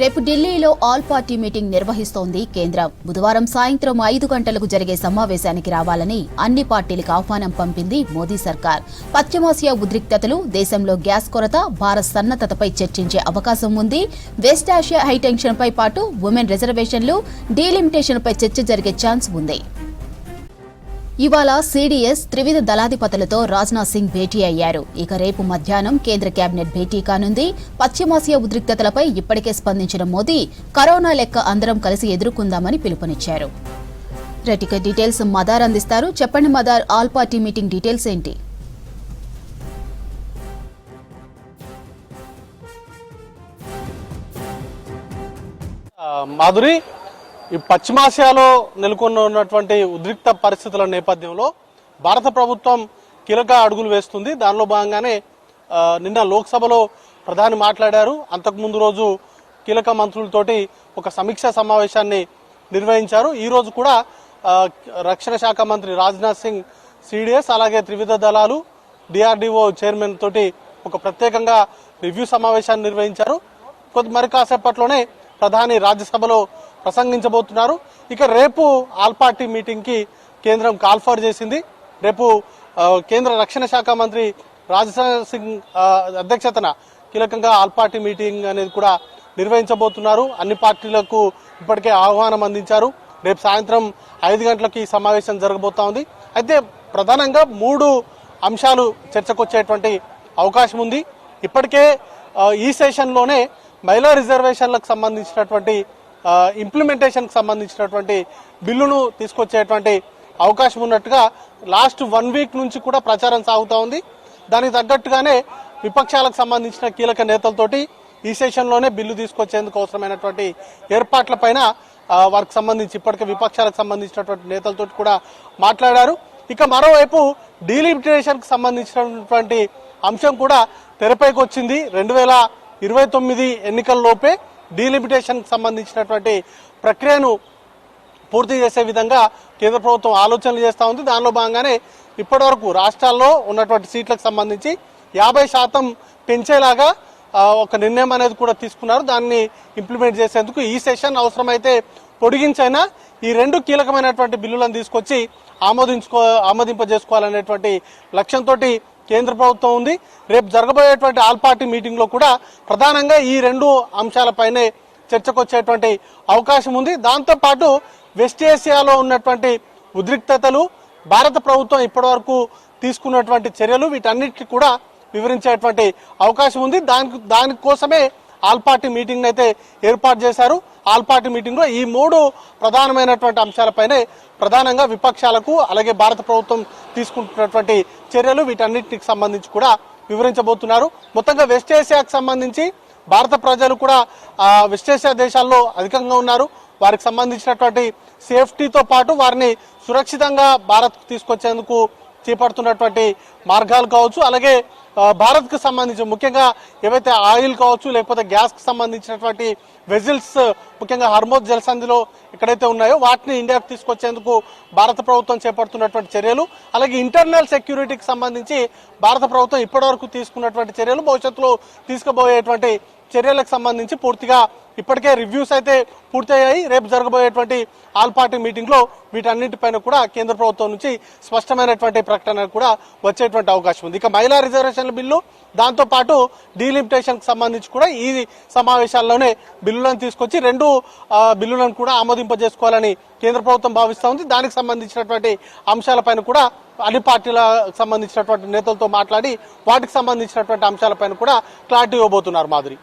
రేపు ఢిల్లీలో all party meeting నిర్వహిస్తోంది కేంద్రం. బుధవారం సాయంత్రం 5 గంటలకు జరిగే సమావేశానికి రావాలని అన్ని పార్టీలకు ఆహ్వానం పంపింది మోదీ సర్కార్. పశ్చిమాసియా ఉద్రిక్తతలు, దేశంలో గ్యాస్ కొరత, భారత్ సన్నద్ధతపై చర్చించే అవకాశం ఉంది. వెస్ట్ ఆసియా హైటెన్షన్పై పాటు ఉమెన్ రిజర్వేషన్లు, డీలిమిటేషన్పై చర్చ జరిగే ఛాన్స్ ఉంది. ఇవాళ సీడీఎస్ త్రివిధ దళాధిపతులతో రాజ్నాథ్ సింగ్ భేటీ అయ్యారు. ఇక రేపు మధ్యాహ్నం కేంద్ర కేబినెట్ భేటీ కానుంది. పశ్చిమాసియా ఉద్రిక్తతలపై ఇప్పటికే స్పందించిన మోదీ కరోనా లెక్క అందరం కలిసి ఎదుర్కొందామని పిలుపునిచ్చారు. రెటిక డీటెయిల్స్ మదార్ అందిస్తారు. చెప్పండి Madar, all party meeting details ఏంటి? మాధురి, ఈ పశ్చిమాసియాలో నెలకొన్నటువంటి ఉద్రిక్త పరిస్థితుల నేపథ్యంలో భారత ప్రభుత్వం కీలక అడుగులు వేస్తుంది. దానిలో భాగంగానే నిన్న లోక్సభలో ప్రధాని మాట్లాడారు. అంతకుముందు రోజు కీలక మంత్రులతోటి ఒక సమీక్షా సమావేశాన్ని నిర్వహించారు. ఈ రోజు కూడా రక్షణ శాఖ మంత్రి రాజ్నాథ్ సింగ్, సిడిఎస్, అలాగే త్రివిధ దళాలు, డిఆర్డిఓ చైర్మన్ తోటి ఒక ప్రత్యేకంగా రివ్యూ సమావేశాన్ని నిర్వహించారు. మరి కాసేపట్లోనే ప్రధాని రాజ్యసభలో ప్రసంగించబోతున్నారు. ఇక రేపు ఆల్ పార్టీ మీటింగ్ కి కేంద్రం కాల్ఫర్ చేసింది. రేపు కేంద్ర రక్షణ శాఖ మంత్రి రాజ్నాథ్ సింగ్ అధ్యక్షతన కీలకంగా ఆల్ పార్టీ మీటింగ్ అనేది కూడా నిర్వహించబోతున్నారు. అన్ని పార్టీలకు ఇప్పటికే ఆహ్వానం అందించారు. రేపు సాయంత్రం 5 గంటలకు ఈ సమావేశం జరగబోతా ఉంది. అయితే ప్రధానంగా 3 అంశాలు చర్చకొచ్చేటువంటి అవకాశం ఉంది. ఇప్పటికే ఈ సెషన్లోనే మహిళా రిజర్వేషన్లకు సంబంధించినటువంటి ఇంప్లిమెంటేషన్ కి సంబంధించినటువంటి బిల్లును తీసుకొచ్చేటువంటి అవకాశం ఉన్నట్టుగా లాస్ట్ 1 వీక్ నుంచి కూడా ప్రచారం సాగుతూ ఉంది. దానికి తగ్గట్టుగానే విపక్షాలకు సంబంధించిన కీలక నేతలతోటి ఈ సెషన్లోనే బిల్లు తీసుకొచ్చేందుకు అవసరమైనటువంటి ఏర్పాట్లపైన వారికి సంబంధించి ఇప్పటికే విపక్షాలకు సంబంధించినటువంటి నేతలతో కూడా మాట్లాడారు. ఇక మరోవైపు డీలిమిటేషన్ కి సంబంధించినటువంటి అంశం కూడా తెరపైకి వచ్చింది. 2029 ఎన్నికల్లోపే డీలిమిటేషన్ కి సంబంధించినటువంటి ప్రక్రియను పూర్తి చేసే విధంగా కేంద్ర ప్రభుత్వం ఆలోచనలు చేస్తూ ఉంది. దానిలో భాగంగానే ఇప్పటి వరకు రాష్ట్రాల్లో ఉన్నటువంటి సీట్లకు సంబంధించి 50% పెంచేలాగా ఒక నిర్ణయం అనేది కూడా తీసుకున్నారు. దాన్ని ఇంప్లిమెంట్ చేసేందుకు ఈ సెషన్ అవసరమైతే పొడిగించైనా ఈ 2 కీలకమైనటువంటి బిల్లులను తీసుకొచ్చి ఆమోదింపజేసుకోవాలనేటువంటి లక్ష్యంతో కేంద్ర ప్రభుత్వం ఉంది. రేపు జరగబోయేటువంటి ఆల్ పార్టీ మీటింగ్ లో కూడా ప్రధానంగా ఈ 2 అంశాలపైనే చర్చకొచ్చేటువంటి అవకాశం ఉంది. దాంతో పాటు వెస్ట్ ఏసియాలో ఉన్నటువంటి ఉద్రిక్తతలు, భారత ప్రభుత్వం ఇప్పటి వరకు తీసుకున్నటువంటి చర్యలు, వీటన్నిటిని కూడా వివరించేటువంటి అవకాశం ఉంది. దానికోసమే ఆల్ పార్టీ మీటింగ్ అయితే ఏర్పాటు చేశారు. ఆల్ పార్టీ మీటింగ్ లో ఈ 3 ప్రధానమైనటువంటి అంశాలపైనే ప్రధానంగా విపక్షాలకు, అలాగే భారత ప్రభుత్వం తీసుకుంటున్నటువంటి చర్యలు, వీటన్నిటికి సంబంధించి కూడా వివరించబోతున్నారు. మొత్తంగా వెస్ట్ ఏసియాకు సంబంధించి భారత ప్రజలు కూడా వెస్ట్ ఏసియా దేశాల్లో అధికంగా ఉన్నారు. వారికి సంబంధించినటువంటి సేఫ్టీతో పాటు వారిని సురక్షితంగా భారత్ కు తీసుకొచ్చేందుకు చేపడుతున్నటువంటి మార్గాలు కావచ్చు, అలాగే భారత్ కు సంబంధించి ముఖ్యంగా ఏవైతే ఆయిల్ కావచ్చు, లేకపోతే గ్యాస్ కు సంబంధించినటువంటి వెజిల్స్, ముఖ్యంగా హర్మోజ్ జలసంధిలో ఎక్కడైతే ఉన్నాయో వాటిని ఇండియాకు తీసుకొచ్చేందుకు భారత ప్రభుత్వం చేపడుతున్నటువంటి చర్యలు, అలాగే ఇంటర్నల్ సెక్యూరిటీకి సంబంధించి భారత ప్రభుత్వం ఇప్పటివరకు తీసుకున్నటువంటి చర్యలు, భవిష్యత్తులో తీసుకుపోయేటువంటి చర్యలకు సంబంధించి పూర్తిగా ఇప్పటికే రివ్యూస్ అయితే పూర్తయ్యాయి. రేపు జరగబోయేటువంటి ఆల్ పార్టీ మీటింగ్ లో వీటన్నిటిపైన కూడా కేంద్ర ప్రభుత్వం నుంచి స్పష్టమైనటువంటి ప్రకటన కూడా వచ్చేటువంటి అవకాశం ఉంది. ఇక మహిళా రిజర్వేషన్ల బిల్లు, దాంతో పాటు డీలిమిటేషన్ కి సంబంధించి కూడా ఈ సమావేశాల్లోనే బిల్లులను తీసుకొచ్చి 2 బిల్లులను కూడా ఆమోదింపజేసుకోవాలని కేంద్ర ప్రభుత్వం భావిస్తూ ఉంది. దానికి సంబంధించినటువంటి అంశాలపైన కూడా అన్ని పార్టీలకు సంబంధించినటువంటి నేతలతో మాట్లాడి వాటికి సంబంధించినటువంటి అంశాలపైన కూడా క్లారిటీ ఇవ్వబోతున్నారు. మాధురి.